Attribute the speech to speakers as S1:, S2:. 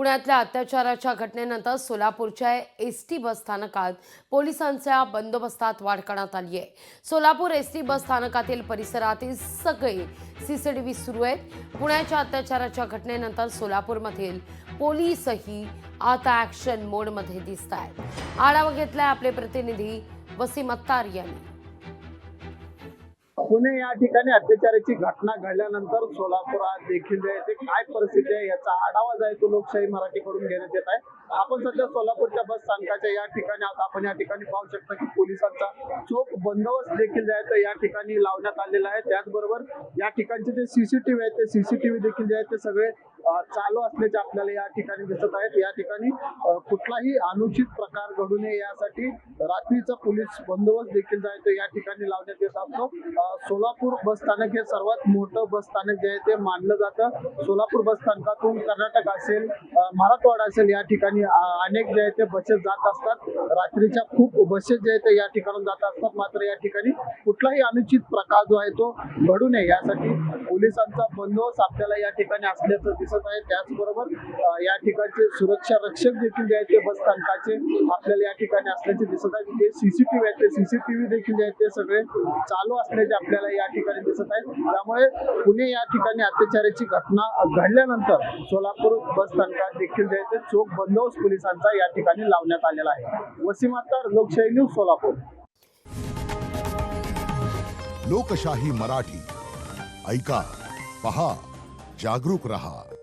S1: पुण्यातल्या अत्याचाराच्या घटनेनंतर सोलापूरच्या एसटी बस स्थानकात पोलिसांच्या बंदोबस्तात वाढ करण्यात आली आहे। सोलापूर एसटी बस स्थानकातील परिसरातील सगळे सीसीटीव्ही सुरू आहेत। पुण्याच्या अत्याचाराच्या घटनेनंतर सोलापूरमधील पोलीसही आता ॲक्शन मोडमध्ये दिसत आहेत। आढावा घेतलाय आपले प्रतिनिधी वसीम अत्तार यांनी।
S2: पुणे या ठिकाणी अत्याचाराची घटना घडल्यानंतर सोलापुरात देखील जे आहे ते काय परिस्थिती आहे याचा आढावा जो आहे तो लोकशाही मराठीकडून घेण्यात येत आहे। आपण सध्या सोलापूरच्या बस स्थानकाच्या या ठिकाणी आहोत। आपण या ठिकाणी पाहू शकता की पोलिसांचा चोख बंदोबस्त देखील जे आहे तो या ठिकाणी लावण्यात आलेला आहे। त्याचबरोबर या ठिकाणचे जे सीसीटीव्ही आहेत ते सीसीटीव्ही देखील जे आहेत ते सगळे चालू असल्याचे आपल्याला या ठिकाणी दिसत आहेत। या ठिकाणी कुठलाही अनुचित प्रकार घडू नये यासाठी रात्रीचा पोलीस बंदोबस्त देखील जो आहे तो या ठिकाणी लावण्यात येत असतो। सोलापूर बस स्थानक हे सर्वात मोठं बस स्थानक जे आहे ते मानलं जातं। सोलापूर बस स्थानकातून कर्नाटक असेल, मराठवाडा असेल या ठिकाणी अनेक जे आहे ते बसेस जात असतात। रात्रीच्या खूप बसेस जे आहे ते या ठिकाणून जात असतात। मात्र या ठिकाणी कुठलाही अनुचित प्रकार जो आहे तो घडू नये यासाठी पोलिसांचा बंदोबस्त आपल्याला या ठिकाणी असल्याचं दिसत आहे। त्याचबरोबर या ठिकाणचे सुरक्षा रक्षक देखील जे आहेत ते बस स्थानकाचे आपल्याला या ठिकाणी असल्याचे दिसत आहे। जे सीसीटीव्ही आहेत ते सीसीटीव्ही देखील जे आहेत ते सगळे चालू असल्याचे आपल्याला या ठिकाणी दिसत आहे। त्यामुळे पुणे या ठिकाणी अत्याचाराची घटना घडल्यानंतर सोलापूर बस स्थानकात देखील जे आहे ते चोख बंदोबस्त पोलिसांचा या ठिकाणी लावण्यात आलेला आहे। वसीम अत्तार, लोकशाही न्यूज, सोलापूर।
S3: लोकशाही मराठी ऐका, पहा, जागरूक रहा।